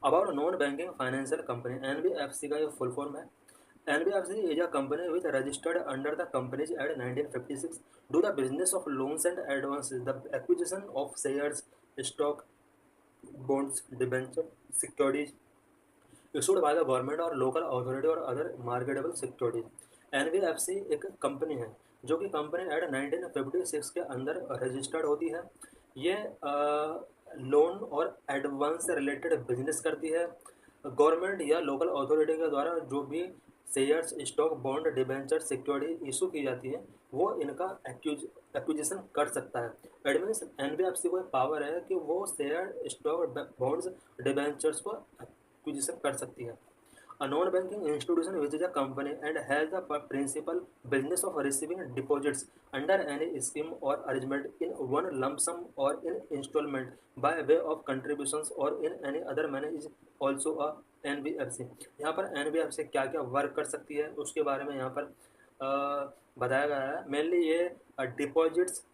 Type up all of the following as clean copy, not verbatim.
About non banking financial company, NBFC का ये full form है। NBFC is a company which registered under the companies act 1956, do the business of loans and advances, the acquisition of shares, stock, bonds, debenture, securities issued by the government or local authority or other marketable securities। NBFC एक company है जो कि company act 1956 के अंदर registered होती है। ये loan और एडवांस से रिलेटेड बिजनेस करती है। गवर्नमेंट या लोकल अथॉरिटी के द्वारा जो भी shares, stock, bond, debenture, security issue की जाती है वो इनका एक्विजिशन कर सकता है। इट मीन्स एनबीएफसी को पावर है कि वो शेयर, स्टॉक, बॉन्ड्स, डिबेंचर्स को एक्विजिशन कर सकती है। A non-banking institution which is a company and has the principal business of receiving deposits under any scheme or arrangement in one lump sum or in installment by way of contributions or in any other manner is also a NBFC। यहाँ पर NBFC क्या क्या work कर सकती है उसके बारे में यहाँ पर बताया गया है। मेनली ये डिपॉजिट्स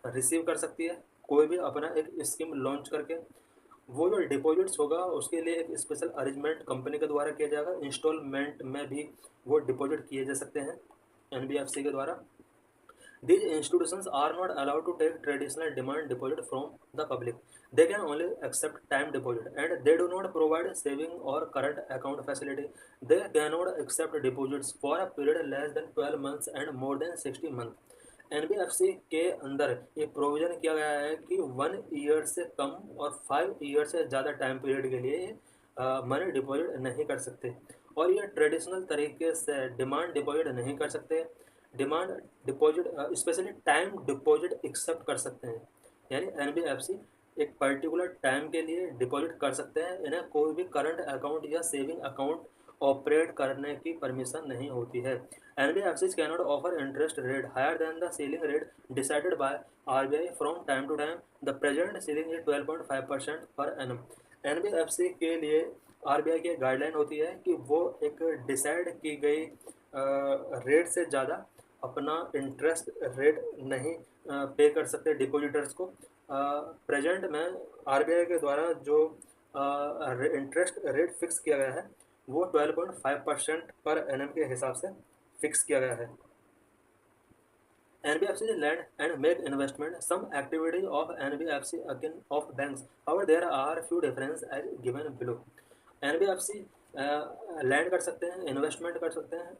रिसीव कर सकती है, कोई भी अपना एक स्कीम लॉन्च करके वो जो डिपॉजिट्स होगा उसके लिए एक स्पेशल अरेंजमेंट कंपनी के द्वारा किया जाएगा। इंस्टॉलमेंट में भी वो डिपॉजिट किए जा सकते हैं एनबीएफसी के द्वारा। These institutions are not allowed to take traditional demand deposit from the public. They can only accept time deposit and they do not provide saving or current account facility. They cannot accept deposits for a period less than 12 months and more than 60 months। NBFC के अंदर ये provision किया गया है कि 1 year से कम और 5 year से ज़्यादा टाइम पीरियड के लिए मनी डिपॉजिट नहीं कर सकते और ये ट्रेडिशनल तरीके से डिमांड डिपॉजिट नहीं कर सकते। Demand deposit specially time deposit accept कर सकते हैं, यानी एनबीएफसी एक पर्टिकुलर टाइम के लिए डिपॉजिट कर सकते हैं। इन्हें कोई भी करंट अकाउंट या सेविंग अकाउंट ऑपरेट करने की परमिशन नहीं होती है। NBFC cannot offer interest rate higher than the ceiling rate decided by RBI from time to time. The present ceiling is 12.5% per annum. NBFC के लिए आरबीआई की guideline होती है कि वो एक डिसाइड की गई रेट से ज़्यादा अपना इंटरेस्ट रेट नहीं पे कर सकते डिपॉजिटर्स को। प्रेजेंट में आरबीआई के द्वारा जो इंटरेस्ट रेट फिक्स किया गया है वो 12.5% पर एनम के हिसाब से फिक्स किया गया है। NBFC lend and make investment. Some activity of NBFC akin of banks. However, there are few difference as given below। NBFC land कर सकते हैं, इन्वेस्टमेंट कर सकते हैं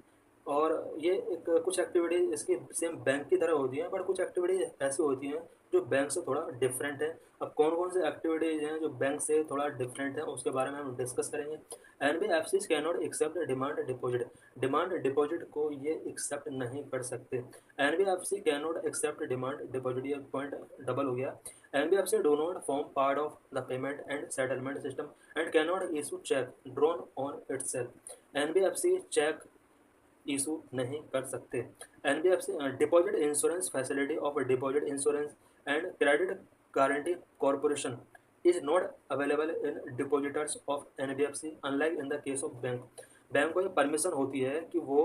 और ये एक कुछ एक्टिविटी इसकी सेम बैंक की तरह होती हैं, बट कुछ एक्टिविटीज ऐसी होती हैं जो बैंक से थोड़ा डिफरेंट है। अब कौन कौन से एक्टिविटीज हैं जो बैंक से थोड़ा डिफरेंट है उसके बारे में हम डिस्कस करेंगे। NBFC cannot accept demand deposit. Demand deposit को ये एक्सेप्ट नहीं कर सकते। NBFC cannot accept demand deposit, ये पॉइंट डबल हो गया। NBFC do not form part of the payment and settlement system and cannot issue cheque drawn on itself. NBFC cheque issue नहीं कर सकते। NBFC deposit insurance facility of deposit insurance and credit guarantee corporation is not available in depositors of NBFC unlike in the case of bank. Bank को ये permission होती है कि वो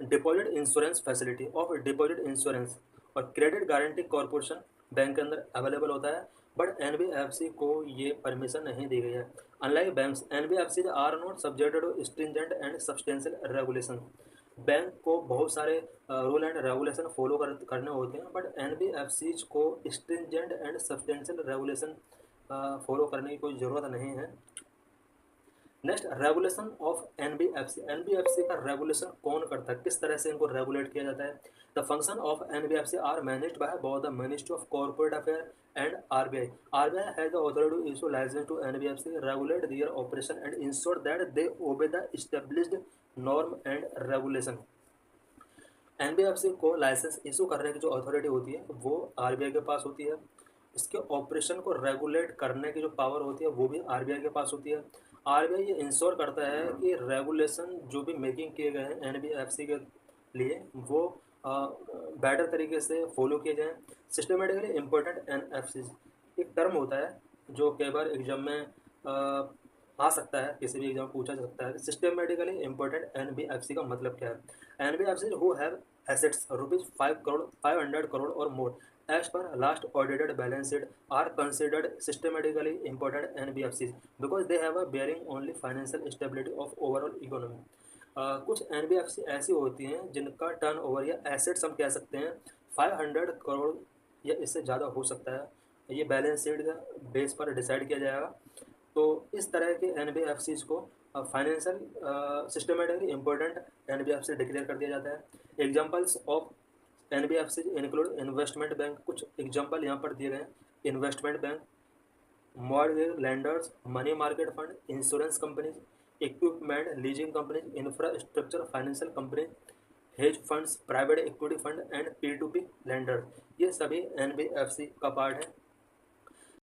deposit insurance facility of deposit insurance और credit guarantee corporation bank के अंदर available होता है, बट एनबीएफसी को ये परमिशन नहीं दी गई है। Unlike banks, NBFC are not subjected to stringent and substantial regulation. Bank को बहुत सारे रूल एंड रेगुलेशन फॉलो करने होते हैं, बट एनबीएफसी को stringent and substantial regulation follow करने की कोई ज़रूरत नहीं है। Next, regulation of NBFC. NBFC का रेगुलेशन कौन करता है, किस तरह से इनको रेगुलेट किया जाता है। The function of NBFC are managed by both the ministry of corporate affair and RBI. RBI has the authority to issue licence to NBFC, regulate their operation and ensure that they obey the established norm and regulation. NBFC को licence issue करने की जो authority होती है वो RBI के पास होती है। इसके ऑपरेशन को रेगुलेट करने की जो पावर होती है वो भी आरबीआई के पास होती है। आरबीआई ये इंश्योर करता है कि रेगुलेशन जो भी मेकिंग किए गए हैं एनबीएफसी के लिए वो बेटर तरीके से फॉलो किए जाएँ। सिस्टमेटिकली इम्पोर्टेंट एनएफसी एक टर्म होता है जो कई बार एग्जाम में आ सकता है, किसी भी एग्जाम पूछा जा सकता है। सिस्टमेटिकली इम्पोर्टेंट एनबीएफसी का मतलब क्या है। NBFC who have assets ₹5 crore 500 crore और मोर as per last audited balance sheet are considered systematically important NBFCs because they have a bearing only financial stability of overall economy. कुछ NBFC ऐसी होती हैं जिनका टर्नओवर या एसेट्स हम कह सकते हैं 500 करोड़ या इससे ज़्यादा हो सकता है। ये बैलेंस शीट का बेस पर डिसाइड किया जाएगा। तो इस तरह के NBFCs को financial systematically important NBFC declare कर दिया जाता है। Examples of NBFC include investment bank. कुछ एग्जाम्पल यहाँ पर दिए गए हैं। Investment bank, mortgage lenders, money market fund, insurance companies, equipment leasing companies, infrastructure financial companies, hedge funds, private equity fund and P2P lenders. ये सभी NBFC का part है।